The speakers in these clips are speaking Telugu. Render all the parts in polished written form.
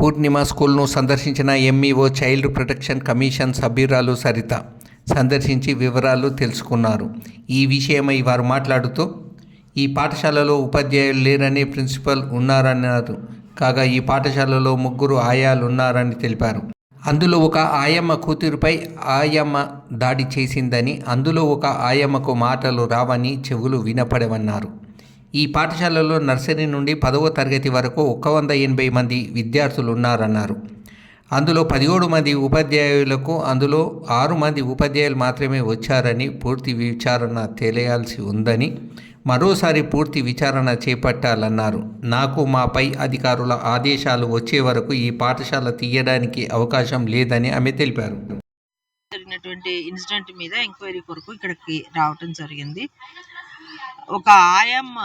పూర్ణిమ స్కూల్ను సందర్శించిన ఎంఈఓ చైల్డ్ ప్రొటెక్షన్ కమిషన్ సభ్యురాలు సరిత సందర్శించి వివరాలు తెలుసుకున్నారు. ఈ విషయమై వారు మాట్లాడుతూ ఈ పాఠశాలలో ఉపాధ్యాయులు లేరని ప్రిన్సిపల్ ఉన్నారన్నారు. కాగా ఈ పాఠశాలలో 3 ఆయాలు ఉన్నారని తెలిపారు. అందులో ఒక ఆయమ్మ కూతురుపై ఆయమ్మ దాడి చేసిందని, అందులో ఒక ఆయమ్మకు మాటలు రావని, చెవులు వినపడవన్నారు. ఈ పాఠశాలలో నర్సరీ నుండి 10వ తరగతి వరకు 180 మంది విద్యార్థులు ఉన్నారన్నారు. అందులో 17 మంది ఉపాధ్యాయులకు అందులో 6 మంది ఉపాధ్యాయులు మాత్రమే వచ్చారని, పూర్తి విచారణ తెలియాల్సి ఉందని, మరోసారి పూర్తి విచారణ చేపట్టాలన్నారు. నాకు మా పై అధికారుల ఆదేశాలు వచ్చే వరకు ఈ పాఠశాల తీయడానికి అవకాశం లేదని ఆమె తెలిపారు. జరిగినటువంటి ఇన్సిడెంట్ మీద ఎంక్వైరీ కొరకు ఇక్కడికి రావటం జరిగింది. ఒక ఆయమ్మ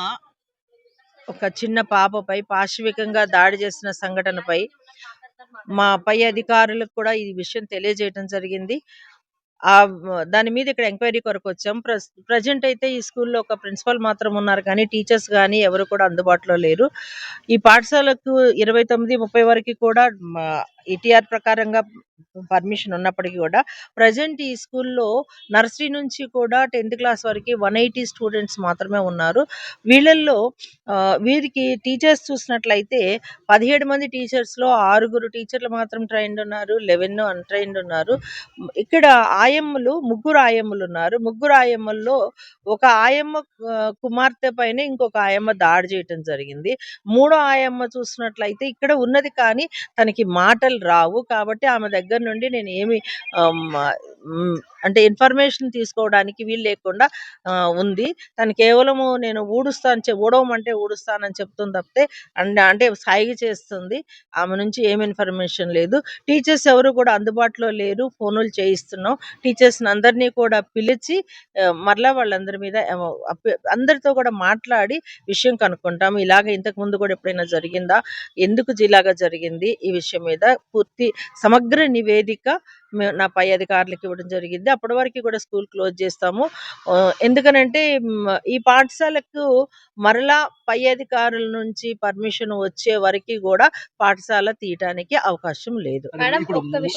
ఒక చిన్న పాపపై పాశవికంగా దాడి చేసిన సంఘటనపై మా పై అధికారులకు కూడా ఈ విషయం తెలియజేయడం జరిగింది. దాని మీద ఇక్కడ ఎంక్వైరీ కొరకు వచ్చాం. ప్రజెంట్ అయితే ఈ స్కూల్లో ఒక ప్రిన్సిపల్ మాత్రం ఉన్నారు, కానీ టీచర్స్ కానీ ఎవరు కూడా అందుబాటులో లేరు. ఈ పాఠశాలకు 29-30 వరకు కూడా ఈటీఆర్ ప్రకారంగా పర్మిషన్ ఉన్నప్పటికీ కూడా ప్రజెంట్ ఈ స్కూల్లో నర్సరీ నుంచి కూడా 10th క్లాస్ వరకు 180 స్టూడెంట్స్ మాత్రమే ఉన్నారు. వీరికి టీచర్స్ చూసినట్లయితే 17 మంది టీచర్స్లో 6 టీచర్లు మాత్రం ట్రైన్డ్ ఉన్నారు, 11 అన్ట్రైన్డ్ ఉన్నారు. ఇక్కడ ఆయమ్మలు 3 ఆయమ్మలు ఉన్నారు. 3 ఆయమ్మల్లో ఒక ఆయమ్మ కుమార్తె పైన ఇంకొక ఆయమ్మ దాడి చేయటం జరిగింది. 3వ ఆయమ్మ చూసినట్లయితే ఇక్కడ ఉన్నది, కానీ తనకి మాటలు రావు. కాబట్టి ఆమె దగ్గర నుండి నేను ఏమి అంటే ఇన్ఫర్మేషన్ తీసుకోవడానికి వీలు లేకుండా ఉంది. తను కేవలము నేను ఊడవమంటే ఊడుస్తానని చెప్తుంది తప్పితే అంటే సాయిగా చేస్తుంది. ఆమె నుంచి ఏమి ఇన్ఫర్మేషన్ లేదు. టీచర్స్ ఎవరు కూడా అందుబాటులో లేరు. ఫోనులు చేయిస్తున్నాం. టీచర్స్ని అందరినీ కూడా పిలిచి మరలా వాళ్ళందరి మీద అందరితో కూడా మాట్లాడి విషయం కనుక్కుంటాము. ఇలాగ ఇంతకు ముందు కూడా ఎప్పుడైనా జరిగిందా, ఎందుకు ఇలాగా జరిగింది, ఈ విషయం మీద పూర్తి సమగ్ర నివేదిక నా పై అధికారులకు ఇవ్వడం జరిగింది. అప్పటి వరకు కూడా స్కూల్ క్లోజ్ చేస్తాము. ఎందుకనంటే ఈ పాఠశాలకు మరలా పై అధికారుల నుంచి పర్మిషన్ వచ్చే వరకు కూడా పాఠశాల తీయటానికి అవకాశం లేదు.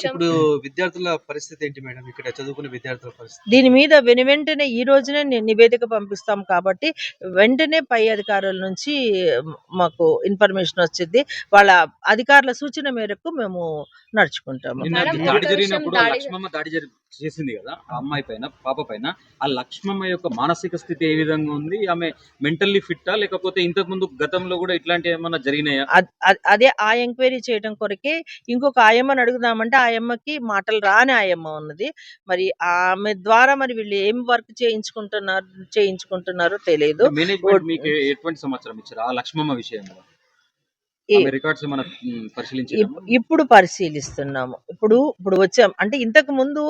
ఇప్పుడు విద్యార్థుల పరిస్థితి ఏంటి మేడం? ఇక్కడ చదువుకునే విద్యార్థుల పరిస్థితి దీని మీద వెంటనే ఈ రోజునే నివేదిక పంపిస్తాం. కాబట్టి వెంటనే పై అధికారుల నుంచి మాకు ఇన్ఫర్మేషన్ వచ్చింది. వాళ్ళ అధికారుల సూచన మేరకు మేము నడుచుకుంటాము. దాడి చేసింది కదా ఆ అమ్మాయి పైన, పాప పైన. ఆ లక్ష్మమ్మ యొక్క మానసిక స్థితి ఏ విధంగా ఉంది? ఆమె మెంటల్లీ ఫిట్టా, లేకపోతే ఇంతకు ముందు గతంలో కూడా ఇట్లాంటి ఏమన్నా జరిగినాయా? అదే ఆ ఎంక్వైరీ చేయడం కొరకే ఇంకొక ఆయమ్మని అడుగుదామంటే ఆయమ్మకి మాటలు రాని ఆయమ్మ ఉన్నది. మరి ఆమె ద్వారా మరి వీళ్ళు ఏం వర్క్ చేయించుకుంటున్నారో తెలియదు. మేనేజ్మెంట్ మీకు ఎటువంటి సమాచారం ఇచ్చారు ఆ లక్ష్మమ్మ విషయంలో? ఇప్పుడు పరిశీలిస్తున్నాము. ఇప్పుడు వచ్చాం అంటే ఇంతకు ముందు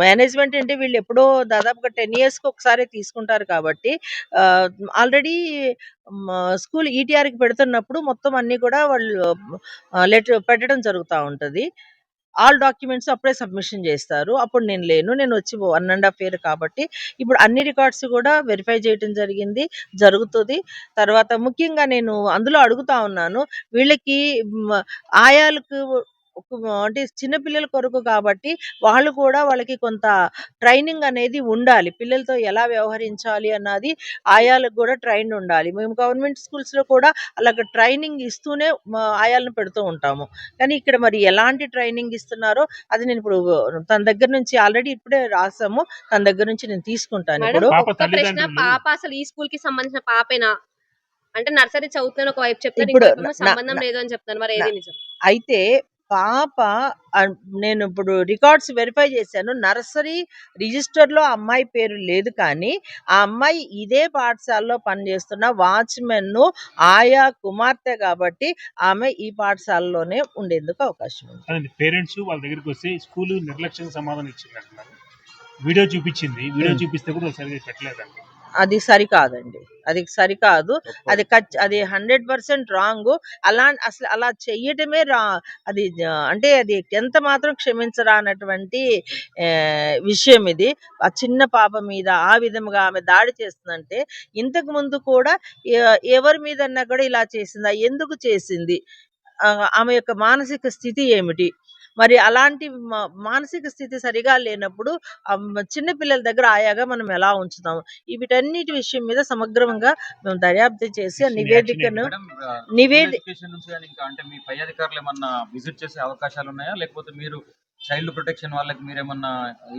మేనేజ్మెంట్ అంటే వీళ్ళు ఎప్పుడో దాదాపుగా 10 yearsకి ఒకసారి తీసుకుంటారు. కాబట్టి ఆల్రెడీ స్కూల్ ఈటీఆర్కి పెడుతున్నప్పుడు మొత్తం అన్ని కూడా వాళ్ళు లెటర్ పెట్టడం జరుగుతూ ఉంటుంది. ఆల్ డాక్యుమెంట్స్ అప్పుడే సబ్మిషన్ చేస్తారు. అప్పుడు నేను వచ్చి 1.5 year కాబట్టి ఇప్పుడు అన్ని రికార్డ్స్ కూడా వెరిఫై చేయడం జరుగుతుంది. తర్వాత ముఖ్యంగా నేను అందులో అడుగుతా ఉన్నాను, వీళ్ళకి ఆయాలకు అంటే చిన్నపిల్లల కొరకు కాబట్టి వాళ్ళకి కొంత ట్రైనింగ్ అనేది ఉండాలి. పిల్లలతో ఎలా వ్యవహరించాలి అన్నది ఆయాలకు కూడా ట్రైన్ ఉండాలి. మేము గవర్నమెంట్ స్కూల్స్లో కూడా అలాగ ట్రైనింగ్ ఇస్తూనే ఆయాలను పెడుతూ ఉంటాము. కానీ ఇక్కడ మరి ఎలాంటి ట్రైనింగ్ ఇస్తున్నారో అది నేను ఇప్పుడు తన దగ్గర నుంచి ఆల్రెడీ ఇప్పుడే రాసాము, తన దగ్గర నుంచి నేను తీసుకుంటాను. ఇప్పుడు పాప అసలు ఈ స్కూల్ కి సంబంధించిన పాపేనా? అంటే నర్సరీ చదువుతున్న ఒక వైపు చెప్తాను, సంబంధం లేదు అని చెప్తాను. మరి ఏది నిజం? అయితే పాప నేను ఇప్పుడు రికార్డ్స్ వెరిఫై చేశాను. నర్సరీ రిజిస్టర్లో అమ్మాయి పేరు లేదు, కానీ ఆ అమ్మాయి ఇదే పాఠశాలలో పనిచేస్తున్న వాచ్మెన్ ఆయా కుమార్తె కాబట్టి ఆమె ఈ పాఠశాలలోనే ఉండేందుకు అవకాశం ఉంది. పేరెంట్స్ వాళ్ళ దగ్గరికి వస్తే స్కూల్ నిర్లక్ష్యంగా సమాధానం ఇచ్చింది. వీడియో చూపించింది, వీడియో చూపిస్తే కూడా సరిగ్గా పెట్టలేదండి. అది సరికాదండి, అది సరికాదు. అది 100% రాంగ్. అసలు అలా చెయ్యటమే అది అంటే అది ఎంత మాత్రం క్షమించరా అన్నటువంటి విషయం ఇది. ఆ చిన్న పాప మీద ఆ విధంగా ఆమె దాడి చేస్తుందంటే ఇంతకు ముందు కూడా ఎవరి మీదన్నా కూడా ఇలా చేసిందా, ఎందుకు చేసింది, ఆమె యొక్క మానసిక స్థితి ఏమిటి, మరి అలాంటి మానసిక స్థితి సరిగా లేనప్పుడు చిన్న పిల్లల దగ్గర ఆయాగా మనం ఎలా ఉంచుతాం, వీటన్నిటి విషయం మీద సమగ్రంగా మేము దర్యాప్తు చేసి ఆ నివేదికను ఎడ్యుకేషన్ నుంచి కానీ ఇంకా అంటే మీ పై అధికారులు ఏమన్నా విజిట్ చేసే అవకాశాలు ఉన్నాయా, లేకపోతే మీరు చైల్డ్ ప్రొటెక్షన్ వాళ్ళకి మీరేమన్నా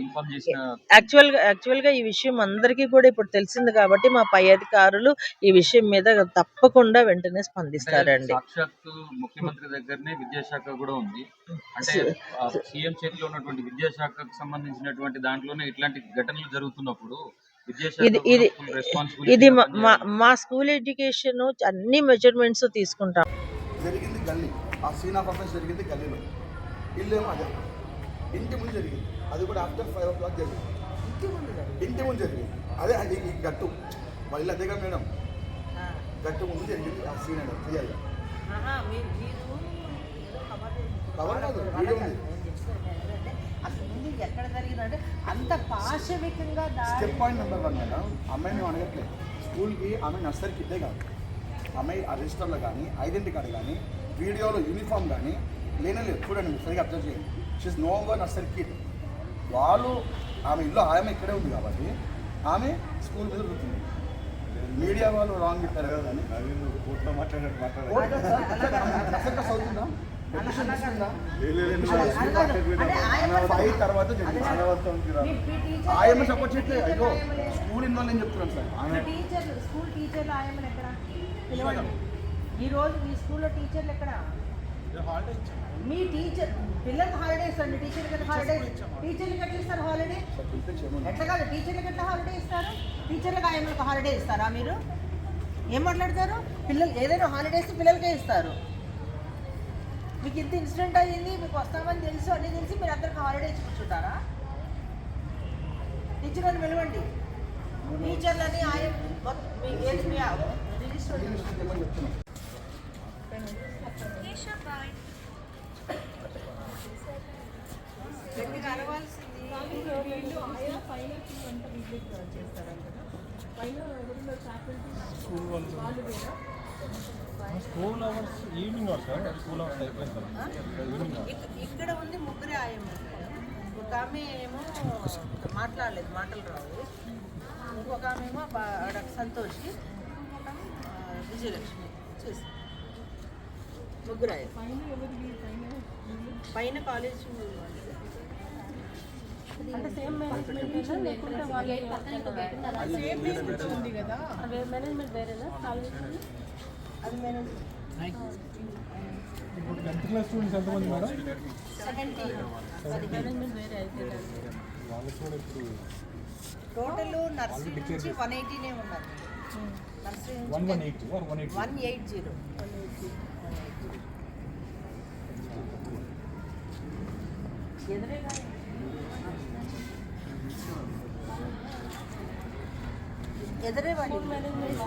ఇన్ఫార్మ్ చేసిన? యాక్చువల్గా ఈ విషయం అందరికీ కూడా ఇప్పుడు తెలిసింది కాబట్టి మా పై అధికారులు ఈ విషయం మీద తప్పకుండా వెంటనే స్పందిస్తారండి. సాక్షాత్తు ముఖ్యమంత్రి దగ్గరనే విద్యాశాఖ కూడా ఉంది, అంటే సీఎం చేతిలో ఉన్నటువంటి విద్యాశాఖకు సంబంధించినటువంటి దాంట్లోనే ఇట్లాంటి ఘటనలు జరుగుతున్నప్పుడు ఇది మా స్కూల్ ఎడ్యుకేషన్ అన్ని మెజర్మెంట్స్ తీసుకుంటాం. జరిగింది గల్లీ, ఆ సీన్ ఆఫ్ అఫెన్స్ జరిగింది గల్లీలో, ఇల్లేమో అదే ఇంటి ముందు జరిగింది, అది కూడా ఆఫ్టర్ 5 o'clock జరిగింది, ఇంటి ముందు జరిగింది. అదే అది ఈ గట్టు వాళ్ళ అదేగా మేడం, గట్టు ముందు జరిగింది ఆ సీన్ అనేది క్లియర్గా. కవర్ కాదు, వీడియో ఉంది. ఎక్కడ జరిగిందంటే అంత పాశవికంగా స్టెప్ పాయింట్ నెంబర్ 1 మేడం, అమ్మాయి మేము అడగట్లేదు స్కూల్కి, ఆమె నర్సరీకి ఇద్దే కాదు, అమ్మాయి ఆ రిజిస్టర్లో కానీ ఐడెంటిటీ కార్డు కానీ వీడియోలో యూనిఫామ్ కానీ లేనలేదు. చూడండి మీరు సరిగ్గా అబ్జర్వ్ చేయండి, she's no over nursery kid. వాళ్ళు ఆమె ఇల్లు ఆమె ఇక్కడే ఉంది కాబట్టి ఆమె స్కూల్ మీద ఉంటుంది. మీడియా వాళ్ళు రాంగ్ చెప్పారు కదా అని కోర్టులో చదువుతుందా, ఫైవ్ తర్వాత ఆయమ్మ సపోర్ట్ చేయట్లేదు. అయ్యో స్కూల్ ఇన్వాల్వ్ అని చెప్తున్నాను సార్. స్కూల్ టీచర్లు ఆయమ్మలు ఎక్కడ పిలవండి. ఈరోజు మీ స్కూల్లో టీచర్లు ఎక్కడ? మీ టీచర్ పిల్లలకు హాలిడేస్ అండి, టీచర్లకి హాలిడేస్. టీచర్లకి ఎట్లా ఇస్తారు హాలిడే? ఎట్లా కాదు, టీచర్లకి ఎట్లా హాలిడే ఇస్తారు? టీచర్లకు ఆయమ్మలకు హాలిడే ఇస్తారా? మీరు ఏం మాట్లాడతారు? పిల్లలు ఏదైనా హాలిడేస్ పిల్లలకే ఇస్తారు. మీకు ఇంత ఇన్సిడెంట్ అయ్యింది, మీకు వస్తామని తెలుసు, అన్నీ తెలిసి మీరు అందరికి హాలిడే ఇచ్చి కూర్చుంటారా? టీచర్లను పిలవండి. టీచర్లని ఆయన school hours evening hours school hours అయిపోయింది. ఇక్కడ ఉంది ముగ్గురే ఆయమ్మ. ఒక ఆమె ఏమో మాట్లాడలేదు, మాటలు రావు. ఇంకొక ఆమె ఏమో సంతోషి, ఇంకొక విజయలక్ష్మి చేసి ముగ్గురు ఆయన పైన కాలేజ్ అంటే సేమ్ మేనేజ్మెంట్ లేకుంటే వాళ్ళు సేమ్ మేనేజ్మెంట్ ఉంది కదా, మేనేజ్మెంట్ వేరేనా కాలేజ్? అది మేనేజ్మెంట్. ఇప్పుడు 10th క్లాస్ స్టూడెంట్స్ ఎంతమంది మేడం? 17 మేనేజ్మెంట్ వేరే అయితే వాళ్ళు కూడా ఇప్పుడు టోటల్ నర్సింగ్ నుంచి 180 ఉన్నారు. నర్సింగ్ 180 180 ఎదురే వాడి మేనేజ్మెంట్